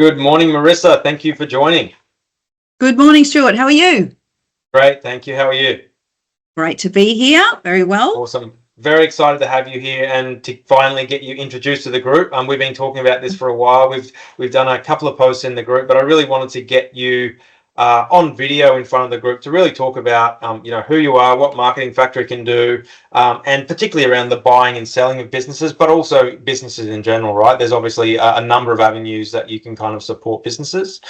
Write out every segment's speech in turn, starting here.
Good morning, Marissa. Thank you for joining. Good morning, Stuart. How are you? Great, thank you. How are you? Great to be here. Very well. Awesome. Very excited to have you here and to finally get you introduced to the group. We've been talking about this for a while. We've done a couple of posts in the group, but I really wanted to get you on video in front of the group to really talk about who you are, what Marketing Factory can do, and particularly around the buying and selling of businesses, but also businesses in general, right? There's obviously a number of avenues that you can kind of support businesses.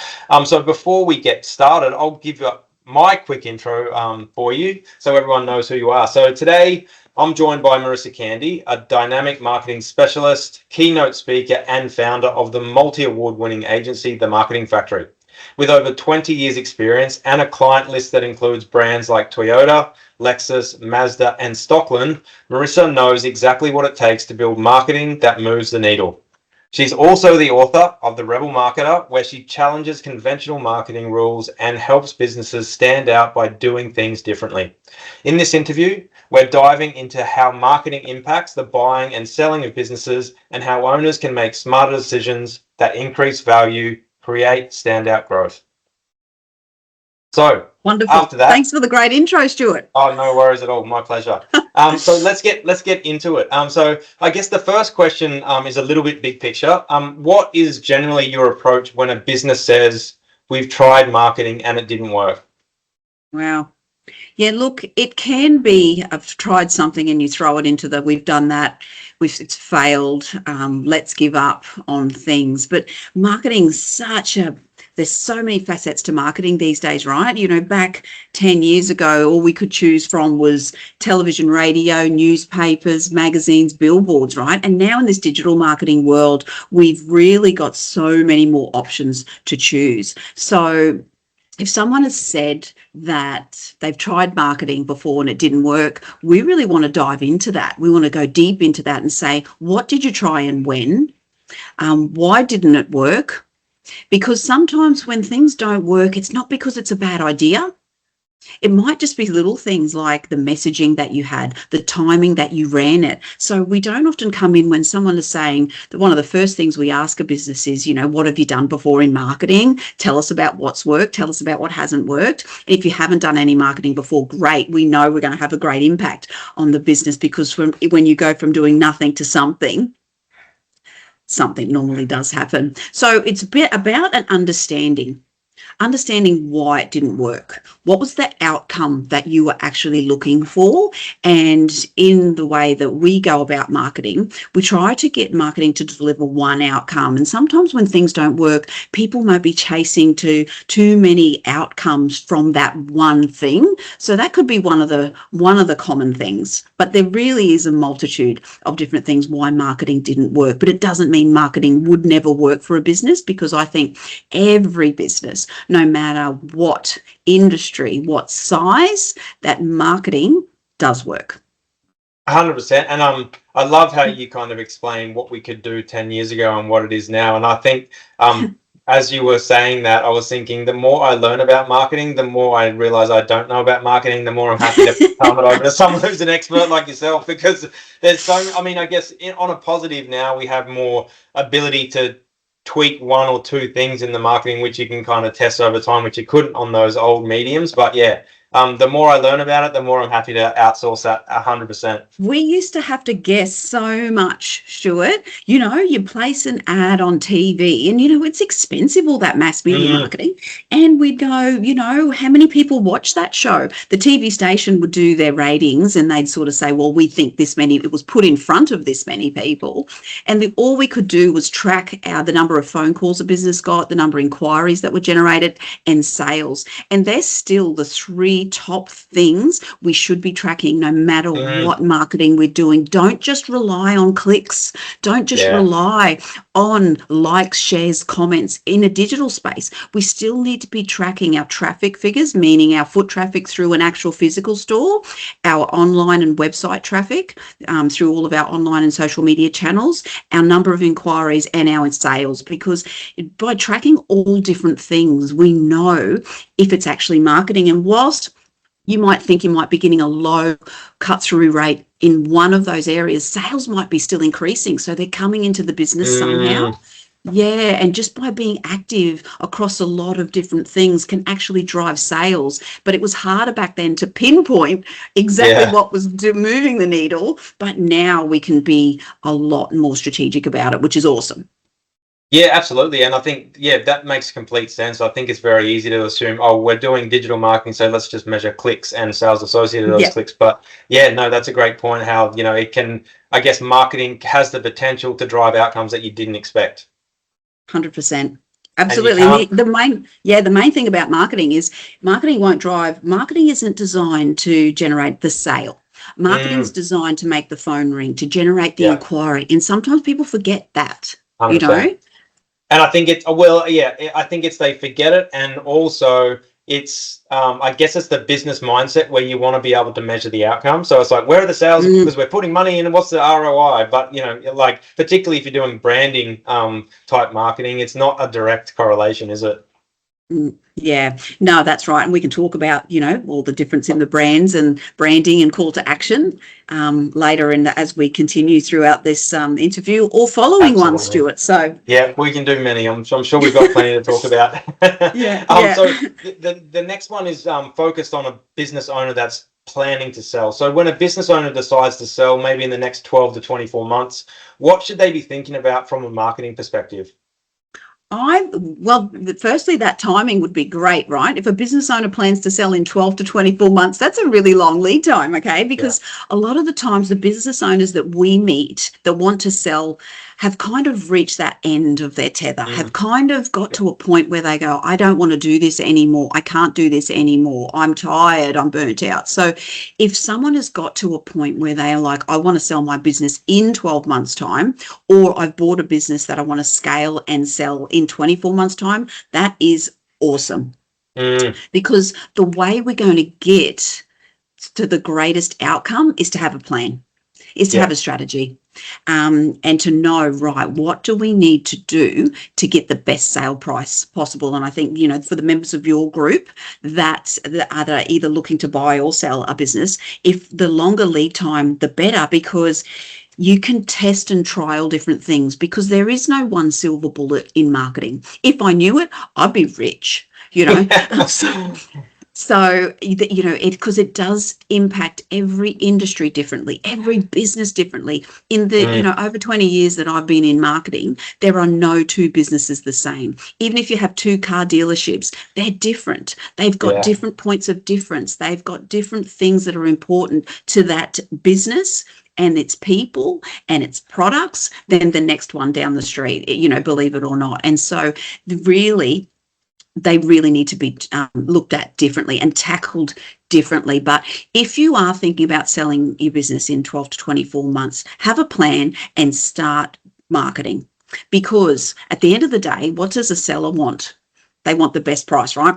So before we get started, I'll give you my quick intro for you so everyone knows who you are. So today I'm joined by Marissa Candy, a dynamic marketing specialist, keynote speaker, and founder of the multi-award winning agency, The Marketing Factory. With over 20 years experience and a client list that includes brands like Toyota, Lexus, Mazda, and Stockland, Marissa knows exactly what it takes to build marketing that moves the needle. She's also the author of The Rebel Marketer, where she challenges conventional marketing rules and helps businesses stand out by doing things differently. In this interview, we're diving into how marketing impacts the buying and selling of businesses and how owners can make smarter decisions that increase value, create standout growth. So, Wonderful. after that, thanks for the great intro, Stuart. Oh, no worries at all. My pleasure. So let's get into it. So I guess the first question is a little bit big picture. What is generally your approach when a business says we've tried marketing and it didn't work? Wow. Yeah, look, it can be I've tried something and you throw it into we've done that, it's failed, let's give up on things. But marketing's there's so many facets to marketing these days, right? You know, back 10 years ago, all we could choose from was television, radio, newspapers, magazines, billboards, right? And now in this digital marketing world, we've really got so many more options to choose. So if someone has said that they've tried marketing before and it didn't work, we really want to dive into that. We want to go deep into that and say, what did you try and when? Why didn't it work? Because sometimes when things don't work, it's not because it's a bad idea. It might just be little things like the messaging that you had, the timing that you ran it. So we don't often come in when someone is saying that one of the first things we ask a business is, what have you done before in marketing? Tell us about what's worked. Tell us about what hasn't worked. And if you haven't done any marketing before, great. We know we're going to have a great impact on the business because when you go from doing nothing to something normally does happen. So it's a bit about an understanding why it didn't work. What was the outcome that you were actually looking for? And in the way that we go about marketing, we try to get marketing to deliver one outcome. And sometimes when things don't work, people might be chasing to too many outcomes from that one thing. So that could be one of the common things. But there really is a multitude of different things why marketing didn't work. But it doesn't mean marketing would never work for a business, because I think every business, no matter what industry, what size, that marketing does work. 100%. And I love how you kind of explain what we could do 10 years ago and what it is now. And I think as you were saying that, I was thinking the more I learn about marketing, the more I realize I don't know about marketing, the more I'm happy to come it over to someone who's an expert like yourself, because there's I guess on a positive now, we have more ability to tweak one or two things in the marketing, which you can kind of test over time, which you couldn't on those old mediums. But yeah, the more I learn about it, the more I'm happy to outsource that 100%. We used to have to guess so much, Stuart. You place an ad on TV and, it's expensive, all that mass media marketing. And we'd go, how many people watch that show? The TV station would do their ratings and they'd sort of say, well, we think this many, it was put in front of this many people. And all we could do was track the number of phone calls a business got, the number of inquiries that were generated, and sales. And they're still the three top things we should be tracking no matter what marketing we're doing. Don't just rely on clicks. Don't just rely on likes, shares, comments in a digital space. We still need to be tracking our traffic figures, meaning our foot traffic through an actual physical store, our online and website traffic through all of our online and social media channels, our number of inquiries, and our sales. Because by tracking all different things, we know if it's actually marketing. And whilst you might think you might be getting a low cut-through rate in one of those areas, sales might be still increasing. So they're coming into the business somehow. Yeah, and just by being active across a lot of different things can actually drive sales. But it was harder back then to pinpoint exactly Yeah. what was moving the needle. But now we can be a lot more strategic about it, which is awesome. Yeah, absolutely. And I think, yeah, that makes complete sense. I think it's very easy to assume, oh, we're doing digital marketing, so let's just measure clicks and sales associated with those Yeah, clicks. But yeah, no, that's a great point how, it can, I guess marketing has the potential to drive outcomes that you didn't expect. 100%. And you Absolutely. And can't, the main thing about marketing is marketing isn't designed to generate the sale. Marketing's mm, designed to make the phone ring, to generate the yeah, inquiry. And sometimes people forget that, you 100%. know? And I think it's well, yeah. I think it's they forget it, and also it's I guess it's the business mindset where you want to be able to measure the outcome. So it's like, where are the sales? Mm. Because we're putting money in. What's the ROI? But like particularly if you're doing branding type marketing, it's not a direct correlation, is it? Yeah, no, that's right. And we can talk about, all the difference in the brands and branding and call to action later as we continue throughout this interview or following one, Absolutely. Stuart. So, Yeah, we can do many. I'm sure we've got plenty to talk about. yeah, yeah. So the next one is focused on a business owner that's planning to sell. So when a business owner decides to sell, maybe in the next 12 to 24 months, what should they be thinking about from a marketing perspective? Well, firstly, that timing would be great, right? If a business owner plans to sell in 12 to 24 months, that's a really long lead time, okay? Yeah. Because a lot of the times the business owners that we meet that want to sell have kind of reached that end of their tether, have Mm, kind of got yeah. to a point where they go, I don't want to do this anymore. I can't do this anymore. I'm tired. I'm burnt out. So if someone has got to a point where they are like, I want to sell my business in 12 months' time, or I've bought a business that I want to scale and sell in 24 months' time, that is awesome. Mm, Because the way we're going to get to the greatest outcome is to have a plan, is to have yeah. a strategy, and to know, right, what do we need to do to get the best sale price possible? And I think, for the members of your group that are either looking to buy or sell a business, if the longer lead time, the better, because you can test and trial different things because there is no one silver bullet in marketing. If I knew it, I'd be rich, So, because it does impact every industry differently, every business differently. In the, Mm, over 20 years that I've been in marketing, there are no two businesses the same. Even if you have two car dealerships, they're different. They've got yeah. different points of difference. They've got different things that are important to that business and its people and its products than the next one down the street, believe it or not. And so really, they really need to be looked at differently and tackled differently. But if you are thinking about selling your business in 12 to 24 months, have a plan and start marketing. Because at the end of the day, what does a seller want? They want the best price, right?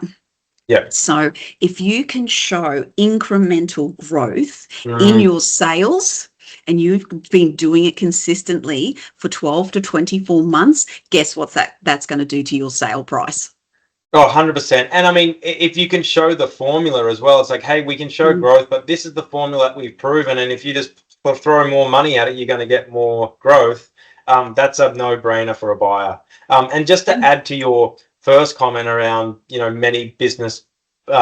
Yeah. So if you can show incremental growth in Mm. your sales, and you've been doing it consistently for 12 to 24 months, guess what that's going to do to your sale price? Oh, 100%. And I mean, if you can show the formula as well, it's like, hey, we can show Mm. growth, but this is the formula that we've proven. And if you just throw more money at it, you're going to get more growth. That's a no-brainer for a buyer. And just to And add to your first comment around, many business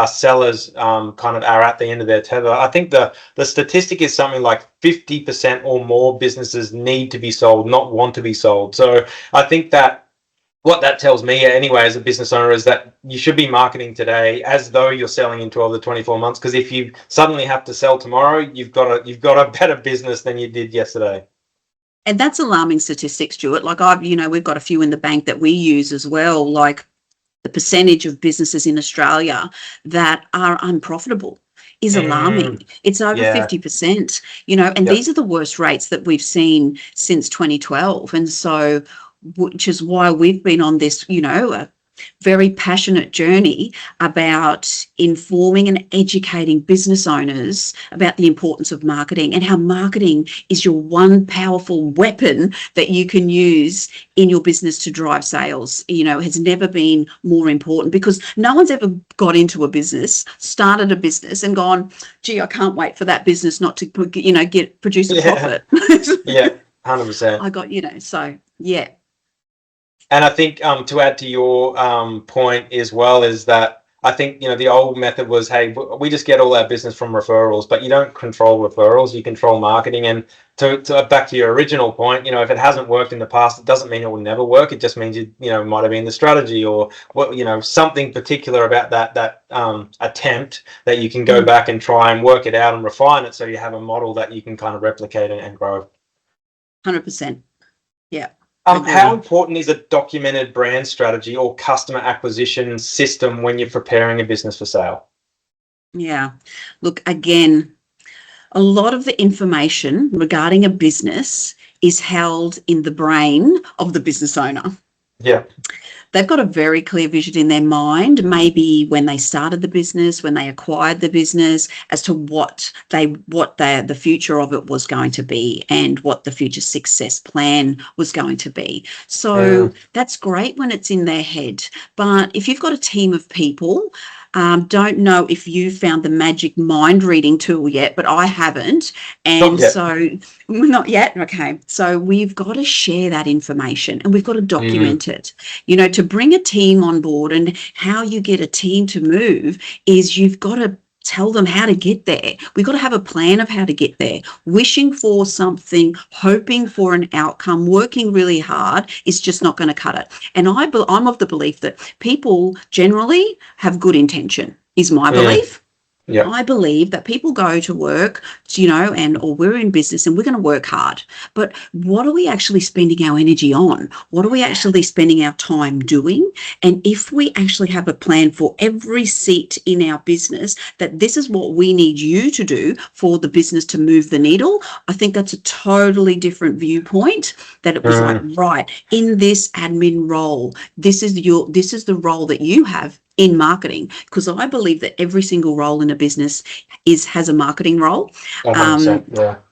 sellers kind of are at the end of their tether. I think the statistic is something like 50% or more businesses need to be sold, not want to be sold. So I think that what that tells me anyway as a business owner is that you should be marketing today as though you're selling in 12 to 24 months, because if you suddenly have to sell tomorrow, you've got a better business than you did yesterday. and that's alarming statistics, Stuart. Like we've got a few in the bank that we use as well. Like the percentage of businesses in Australia that are unprofitable is alarming. Mm, It's over yeah. 50%, and Yep. these are the worst rates that we've seen since 2012. And so, which is why we've been on this, very passionate journey about informing and educating business owners about the importance of marketing and how marketing is your one powerful weapon that you can use in your business to drive sales. Has never been more important because no one's ever got into a business, started a business and gone, gee, I can't wait for that business not to, produce a Yeah. profit. Yeah. 100%. I got, so yeah. And I think to add to your point as well is that I think, the old method was, hey, we just get all our business from referrals, but you don't control referrals, you control marketing. And to back to your original point, if it hasn't worked in the past, it doesn't mean it will never work. It just means might have been the strategy or what, something particular about that attempt that you can go back and try and work it out and refine it so you have a model that you can kind of replicate and grow. 100%. Yeah. How important is a documented brand strategy or customer acquisition system when you're preparing a business for sale? Yeah. Look, again, a lot of the information regarding a business is held in the brain of the business owner. Yeah. They've got a very clear vision in their mind, maybe when they started the business, when they acquired the business, as to what the future of it was going to be and what the future success plan was going to be. So that's great when it's in their head. But if you've got a team of people, don't know if you found the magic mind reading tool yet, but I haven't. And so not yet. Okay. So we've got to share that information and we've got to document it. To bring a team on board, and how you get a team to move is you've got to tell them how to get there. We've got to have a plan of how to get there. Wishing for something, hoping for an outcome, working really hard is just not going to cut it. And I'm of the belief that people generally have good intention, is my belief. Yeah. I believe that people go to work, or we're in business and we're going to work hard. But what are we actually spending our energy on? What are we actually spending our time doing? And if we actually have a plan for every seat in our business, that this is what we need you to do for the business to move the needle, I think that's a totally different viewpoint. That it was like, right, in this admin role, this is the role that you have in marketing, because I believe that every single role in a business has a marketing role,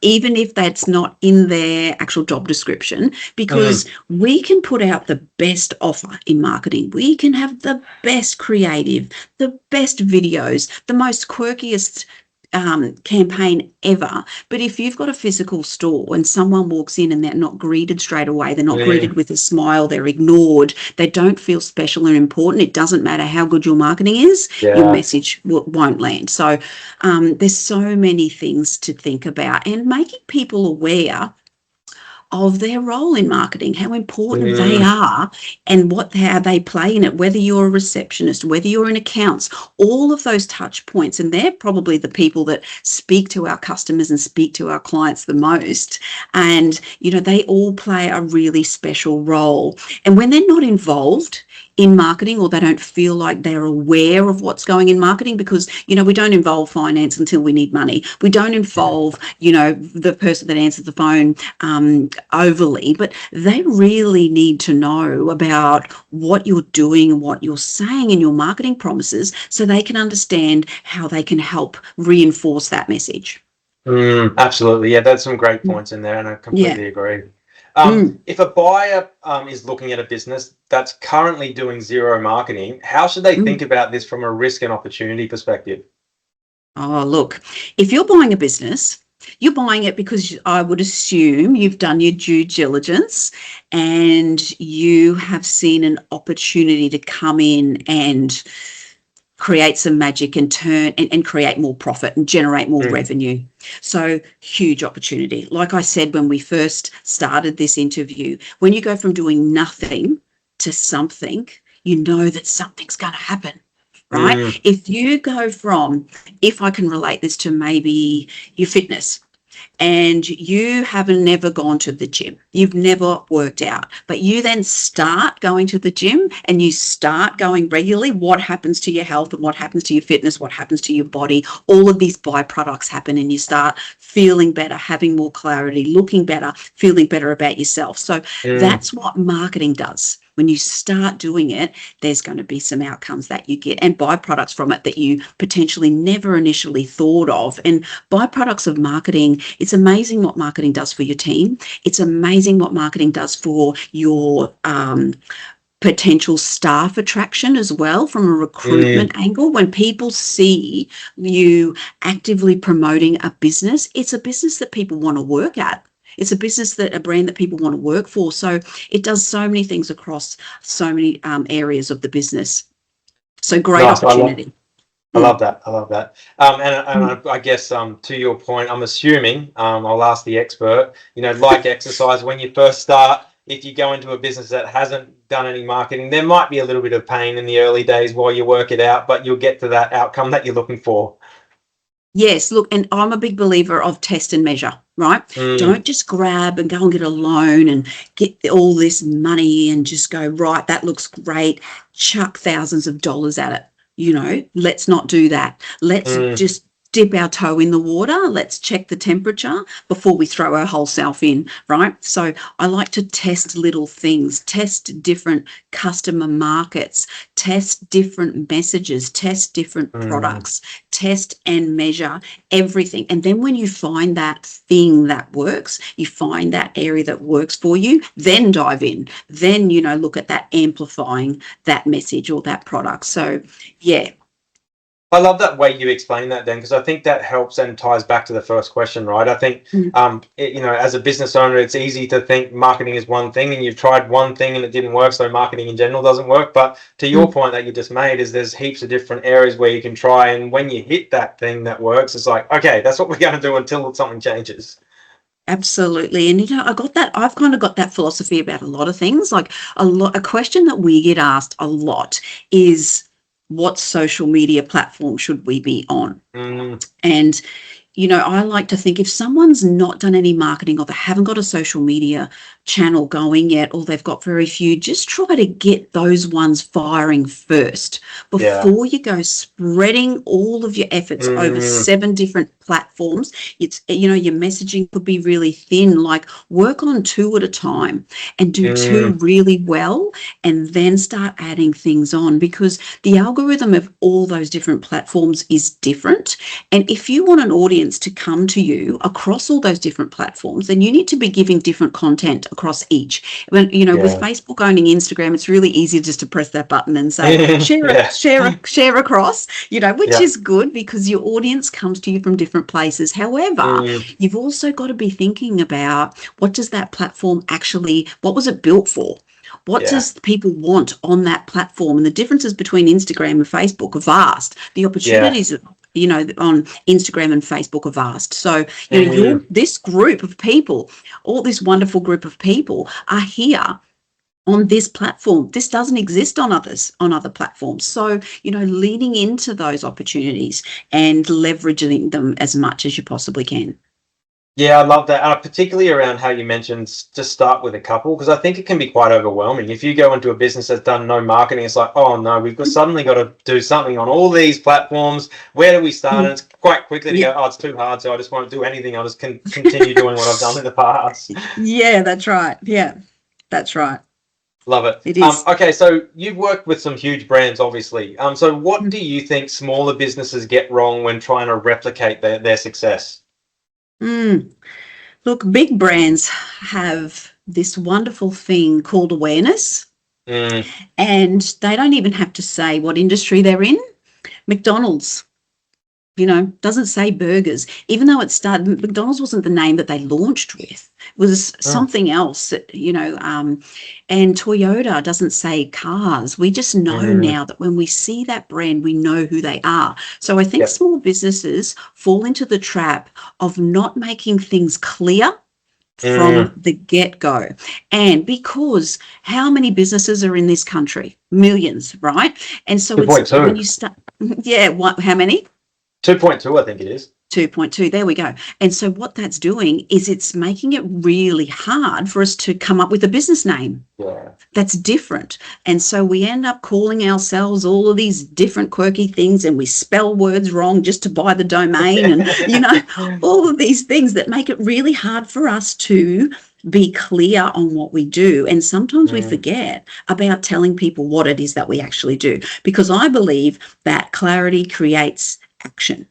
even if that's not in their actual job description, because we can put out the best offer in marketing. We can have the best creative, the best videos, the most quirkiest campaign ever. But if you've got a physical store and someone walks in and they're not greeted straight away, they're not greeted with a smile, they're ignored, they don't feel special and important, it doesn't matter how good your marketing is, your message won't land. So there's so many things to think about, and making people aware of their role in marketing, how important they are and how they play in it, whether you're a receptionist, whether you're in accounts, all of those touch points. And they're probably the people that speak to our customers and speak to our clients the most. And, they all play a really special role. And when they're not involved in marketing, or they don't feel like they're aware of what's going in marketing, because we don't involve finance until we need money. We don't involve the person that answers the phone overly, but they really need to know about what you're doing and what you're saying in your marketing promises, so they can understand how they can help reinforce that message. Absolutely. Yeah, that's some great points in there, and I completely agree. If a buyer is looking at a business that's currently doing zero marketing, how should they think about this from a risk and opportunity perspective? Oh, look, if you're buying a business, you're buying it because I would assume you've done your due diligence and you have seen an opportunity to come in and create some magic and turn and create more profit and generate more revenue. So huge opportunity. Like I said, when we first started this interview, when you go from doing nothing to something, you know that something's going to happen, right? If you go from, if I can relate this to maybe your fitness, and you have never gone to the gym, you've never worked out, but you then start going to the gym and you start going regularly, what happens to your health and what happens to your fitness, what happens to your body? All of these byproducts happen, and you start feeling better, having more clarity, looking better, feeling better about yourself. So that's what marketing does. When you start doing it, there's going to be some outcomes that you get and byproducts from it that you potentially never initially thought of. And byproducts of marketing, it's amazing what marketing does for your team. It's amazing what marketing does for your potential staff attraction as well, from a recruitment angle. When people see you actively promoting a business, it's a business that people want to work at. It's a business a brand that people want to work for. So it does so many things across so many areas of the business. So great Nice. opportunity. I love that. I love that. I guess to your point, I'm assuming I'll ask the expert. Like exercise, when you first start, if you go into a business that hasn't done any marketing, there might be a little bit of pain in the early days while you work it out, but you'll get to that outcome that you're looking for. Yes, look, and I'm a big believer of test and measure, right? Don't just grab and go and get a loan and get all this money and just go, right, that looks great, chuck thousands of dollars at it. Let's not do that. Let's just dip our toe in the water. Let's check the temperature before we throw our whole self in, right? So I like to test little things, test different customer markets, test different messages, test different products, test and measure everything. And then when you find that thing that works, you find that area that works for you, then dive in. Then, look at that amplifying that message or that product. So, yeah. I love that way you explain that, then, because I think that helps and ties back to the first question, right? I think, as a business owner, it's easy to think marketing is one thing and you've tried one thing and it didn't work, so marketing in general doesn't work. But to your point that you just made is there's heaps of different areas where you can try, and when you hit that thing that works, it's like, okay, that's what we're going to do until something changes. Absolutely. And I've kind of got that philosophy about a lot of things. Like a question that we get asked a lot is, what social media platform should we be on? And I like to think if someone's not done any marketing or they haven't got a social media channel going yet, or they've got very few, just try to get those ones firing first before you go spreading all of your efforts over 7 different platforms. It's, your messaging could be really thin. Like, work on 2 at a time and do 2 really well, and then start adding things on, because the algorithm of all those different platforms is different. And if you want an audience to come to you across all those different platforms, then you need to be giving different content across each. With Facebook owning Instagram, it's really easy just to press that button and say, share across, which is good because your audience comes to you from different places. However, you've also got to be thinking about, what does that platform what was it built for? What does people want on that platform? And the differences between Instagram and Facebook are vast. The opportunities on Instagram and Facebook are vast. So, this group of people, all this wonderful group of people are here on this platform. This doesn't exist on other platforms. So, leaning into those opportunities and leveraging them as much as you possibly can. Yeah, I love that. Particularly around how you mentioned just start with a couple, because I think it can be quite overwhelming. If you go into a business that's done no marketing, it's like, oh no, suddenly got to do something on all these platforms. Where do we start? And it's quite quickly to go, oh, it's too hard, so I just won't do anything. I'll just continue doing what I've done in the past. Yeah, that's right. Yeah, that's right. Love it. It is. Okay, so you've worked with some huge brands, obviously. So what do you think smaller businesses get wrong when trying to replicate their success? Look, big brands have this wonderful thing called awareness, and they don't even have to say what industry they're in. McDonald's, doesn't say burgers, even though McDonald's wasn't the name that they launched with. It was something else, and Toyota doesn't say cars. We just know now that when we see that brand, we know who they are. So I think small businesses fall into the trap of not making things clear from the get-go. And because how many businesses are in this country? Millions, right? And so it's when you start, how many? 2.2, I think it is. 2.2, there we go. And so what that's doing is it's making it really hard for us to come up with a business name that's different. And so we end up calling ourselves all of these different quirky things, and we spell words wrong just to buy the domain, and all of these things that make it really hard for us to be clear on what we do. And sometimes we forget about telling people what it is that we actually do, because I believe that clarity creates action.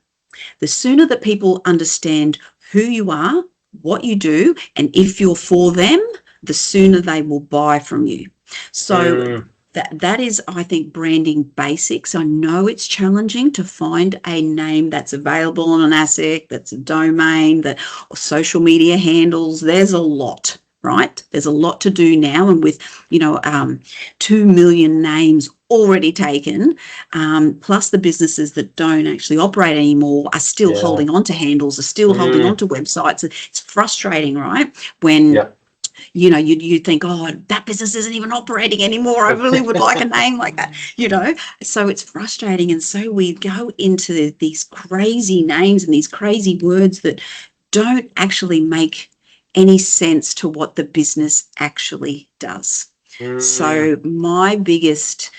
The sooner that people understand who you are, what you do, and if you're for them, the sooner they will buy from you. So that is, I think, branding basics. I know it's challenging to find a name that's available on an asset, that's a domain, that or social media handles. There's a lot, right? There's a lot to do now, and with 2 million names already taken, plus the businesses that don't actually operate anymore are still Yeah. holding on to handles, are still holding on to websites. It's frustrating, right? When Yeah. you think, oh, that business isn't even operating anymore. I really would like a name like that, So it's frustrating. And so we go into these crazy names and these crazy words that don't actually make any sense to what the business actually does. So my biggest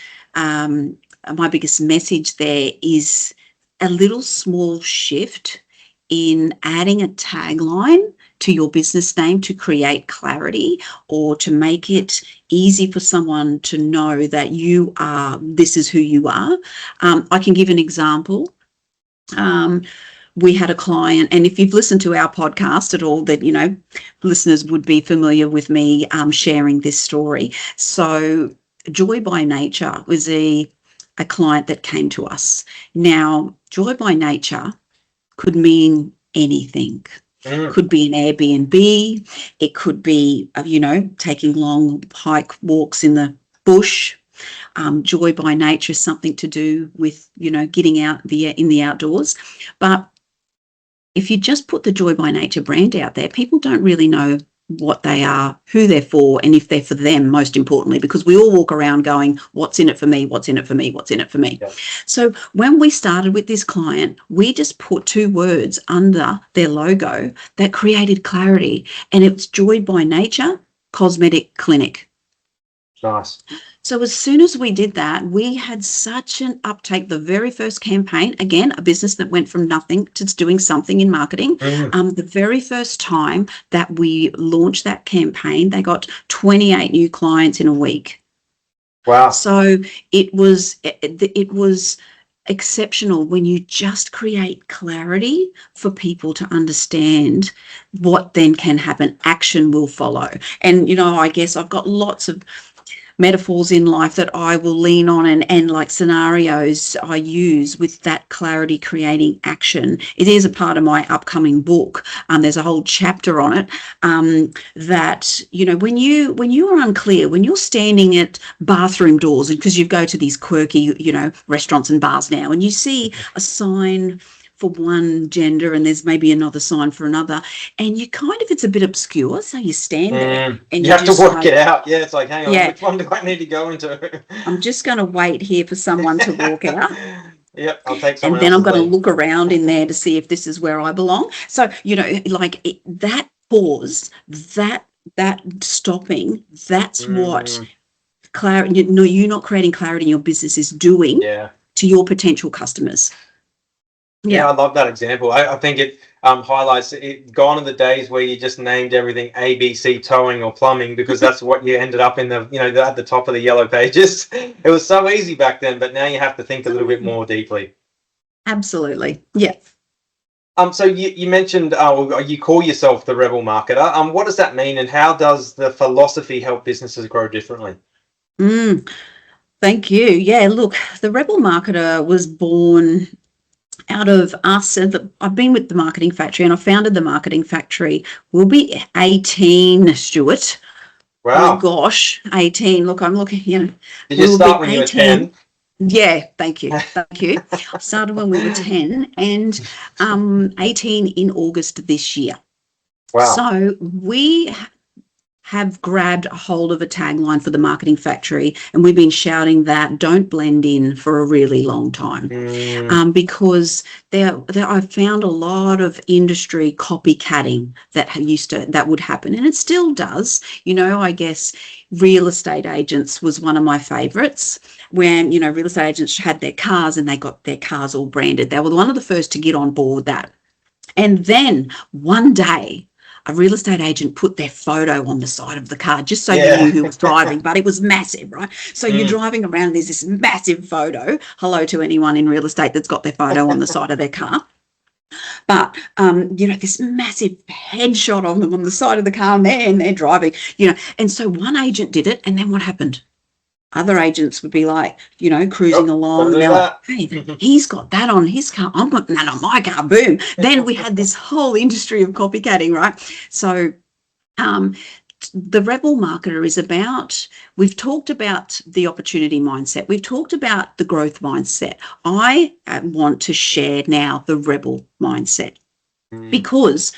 message there is a little small shift in adding a tagline to your business name to create clarity or to make it easy for someone to know that this is who you are. I can give an example. We had a client, and if you've listened to our podcast at all, that listeners would be familiar with me sharing this story. So Joy by Nature was a client that came to us. Now, Joy by Nature could mean anything. Could be an Airbnb. It could be, taking long hike walks in the bush. Joy by Nature is something to do with, getting out in the outdoors. But if you just put the Joy by Nature brand out there, people don't really know what they are, who they're for, and if they're for them, most importantly, because we all walk around going, what's in it for me? What's in it for me? What's in it for me? Yeah. So when we started with this client, we just put 2 words under their logo that created clarity, and it's Joy by Nature Cosmetic Clinic. Nice. So as soon as we did that, we had such an uptake. The very first campaign, again, a business that went from nothing to doing something in marketing. The very first time that we launched that campaign, they got 28 new clients in a week. Wow. So it was exceptional when you just create clarity for people to understand what then can happen. Action will follow. And, I guess I've got lots of metaphors in life that I will lean on and like scenarios I use with that clarity creating action. It is a part of my upcoming book. There's a whole chapter on it that, when you are unclear, when you're standing at bathroom doors, because you go to these quirky, restaurants and bars now, and you see a sign for one gender and there's maybe another sign for another, and it's a bit obscure, so you stand there and you have to work it out. Yeah, it's like, hang on, which one do I need to go into? I'm just going to wait here for someone to walk out. Yep, I'll take someone and then I'm going to look around in there to see if this is where I belong. So that pause, that stopping, that's what clarity. You're not creating clarity in your business is doing to your potential customers. Yeah, I love that example. I think it highlights it. Gone are the days where you just named everything ABC towing or plumbing because that's what you ended up in at the top of the yellow pages. It was so easy back then, but now you have to think a little bit more deeply. Absolutely, yeah. So you mentioned you call yourself the Rebel Marketer. What does that mean, and how does the philosophy help businesses grow differently? Thank you. Yeah, look, the Rebel Marketer was born out of us. I've been with the Marketing Factory and I founded the Marketing Factory. We'll be 18, Stuart. Wow. Oh gosh, 18. Look, I'm looking, Did you start when you were 10? Yeah, thank you. Thank you. I started when we were 10 and 18 in August this year. Wow. So we have grabbed a hold of a tagline for the Marketing Factory, and we've been shouting that don't blend in for a really long time. Because I've found a lot of industry copycatting that would happen, and it still does. I guess real estate agents was one of my favorites when, real estate agents had their cars and they got their cars all branded. They were one of the first to get on board that. And then one day, a real estate agent put their photo on the side of the car just so you knew who was driving, but it was massive, right? So you're driving around, there's this massive photo. Hello to anyone in real estate that's got their photo on the side of their car. But, this massive headshot of them on the side of the car and they're driving, and so one agent did it, and then what happened? Other agents would be like, cruising Yep, gotta along. do They're like, that. hey, he's got that on his car. I'm putting that on my car. Boom. Then we had this whole industry of copycatting, right? So um, the rebel marketer is about, we've talked about the opportunity mindset. We've talked about the growth mindset. I want to share now the rebel mindset. Because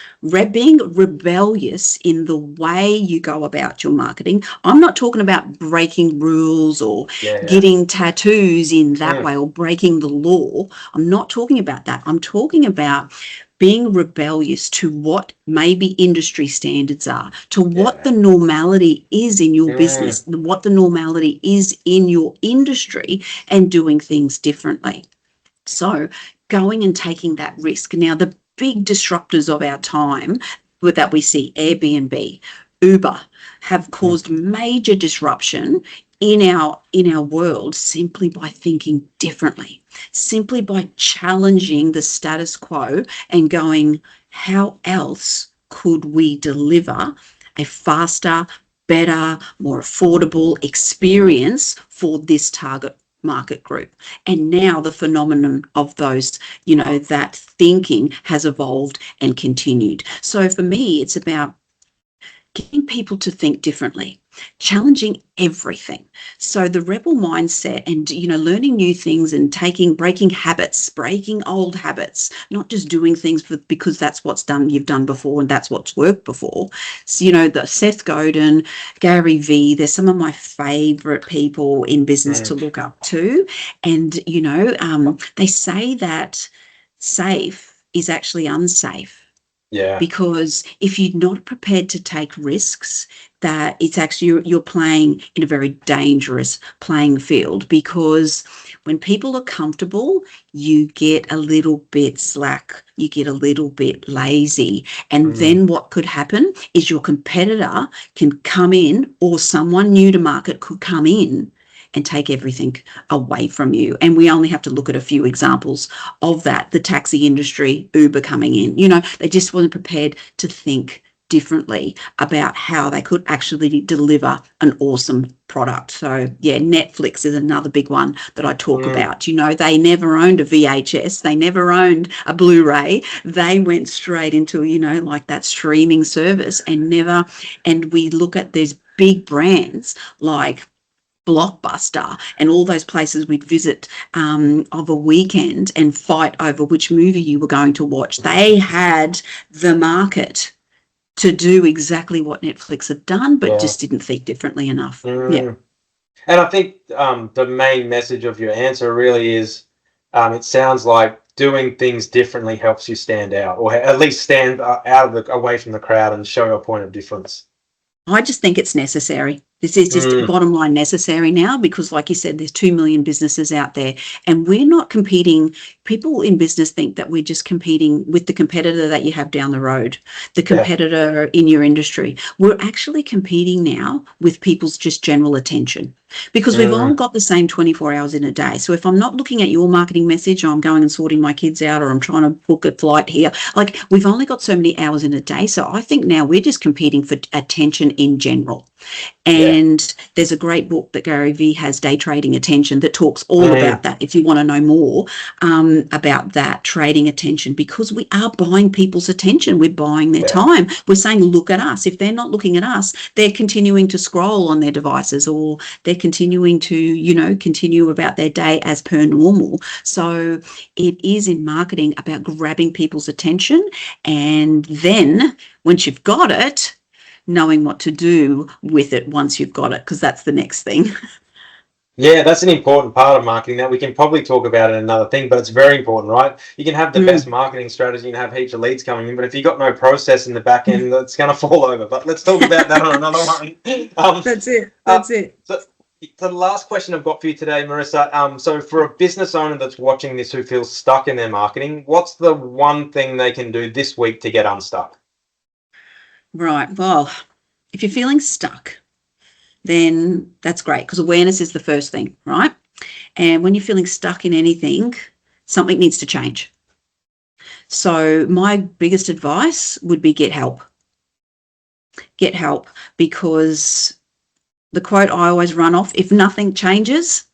being rebellious in the way you go about your marketing, I'm not talking about breaking rules or Yeah. getting tattoos in that Mm, way or breaking the law. I'm not talking about that. I'm talking about being rebellious to what maybe industry standards are, to what yeah. the normality is in your Mm, business, what the normality is in your industry, and doing things differently. So going and taking that risk. Now, the big disruptors of our time that we see, Airbnb, Uber, have mm, caused major disruption in our world simply by thinking differently, simply by challenging the status quo and going, how else could we deliver a faster, better, more affordable experience for this target market group? And now the phenomenon of those, that thinking has evolved and continued. So for me, it's about getting people to think differently, challenging everything. So the rebel mindset and, learning new things and breaking habits, breaking old habits, not just doing things because that's what's you've done before and that's what's worked before. So, the Seth Godin, Gary Vee, they're some of my favorite people in business to mm. look up to. And, they say that safe is actually unsafe, Yeah. because if you're not prepared to take risks, that it's actually you're playing in a very dangerous playing field, because when people are comfortable, you get a little bit slack, you get a little bit lazy, and Mm, then what could happen is your competitor can come in, or someone new to market could come in and take everything away from you. And we only have to look at a few examples of that. The taxi industry, Uber coming in, they just weren't prepared to think differently about how they could actually deliver an awesome product. So yeah, Netflix is another big one that I talk mm. about. They never owned a VHS, they never owned a Blu-ray. They went straight into, like that streaming service, and we look at these big brands like Blockbuster and all those places we'd visit of a weekend and fight over which movie you were going to watch. They had the market to do exactly what Netflix had done, but Yeah. just didn't think differently enough. Yeah. Mm. And I think the main message of your answer really is, it sounds like doing things differently helps you stand out, or at least stand out of away from the crowd and show a point of difference. I just think it's necessary. This is just Mm, bottom line necessary now, because like you said, there's 2 million businesses out there and we're not competing. People in business think that we're just competing with the competitor that you have down the road, the yeah, competitor in your industry. We're actually competing now with people's just general attention, because we've all mm, got the same 24 hours in a day. So if I'm not looking at your marketing message, or I'm going and sorting my kids out, or I'm trying to book a flight here, like we've only got so many hours in a day. So I think now we're just competing for attention in general. yeah, And there's a great book that Gary Vee has, Day Trading Attention, that talks all mm, about that. If you want to know more about that, trading attention, because we are buying people's attention. We're buying their yeah, time. We're saying, look at us. If they're not looking at us, they're continuing to scroll on their devices, or they're continuing to, continue about their day as per normal. So it is in marketing about grabbing people's attention. And then once you've got it, knowing what to do with it once you've got it, because that's the next thing. yeah. That's an important part of marketing that we can probably talk about in another thing, but it's very important, right? You can have the best Mm. marketing strategy and have heaps of leads coming in, but if you got no process in the back end, that's going to fall over. But let's talk about that on another one. Um, That's it. uh, That's it. so the last question I've got for you today, Marissa. So for a business owner that's watching this who feels stuck in their marketing, what's the one thing they can do this week to get unstuck? Right. Well, if you're feeling stuck, then that's great, because awareness is the first thing, right? And when you're feeling stuck in anything, something needs to change. So my biggest advice would be get help. Get help, because The quote I always run off, if nothing changes,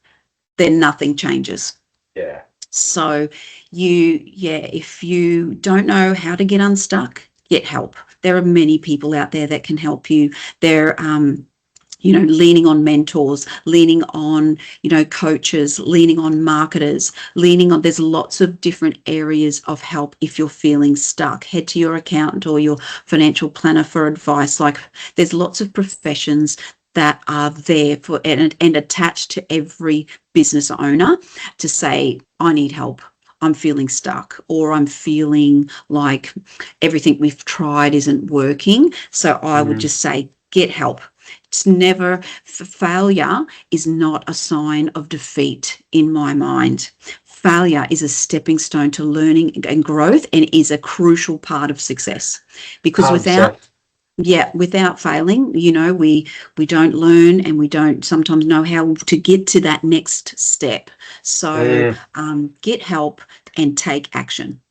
then nothing changes. Yeah. So if you don't know how to get unstuck, get help. There are many people out there that can help you. They're, leaning on mentors, leaning on, coaches, leaning on marketers, there's lots of different areas of help if you're feeling stuck. Head to your accountant or your financial planner for advice. Like, there's lots of professions that are there for and attached to every business owner to say, I need help. I'm feeling stuck, or I'm feeling like everything we've tried isn't working. So I would just say, get help. It's never, failure is not a sign of defeat in my mind. Failure is a stepping stone to learning and growth, and is a crucial part of success. Because 100%. without failing, we don't learn, and we don't sometimes know how to get to that next step. So get help and take action.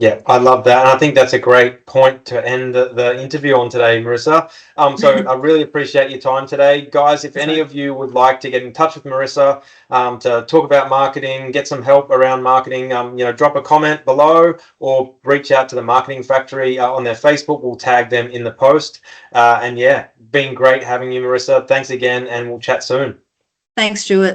Yeah, I love that. And I think that's a great point to end the interview on today, Marissa. So I really appreciate your time today. Guys, if any of you would like to get in touch with Marissa to talk about marketing, get some help around marketing, drop a comment below or reach out to the Marketing Factory on their Facebook. We'll tag them in the post. Been great having you, Marissa. Thanks again, and we'll chat soon. Thanks, Stuart.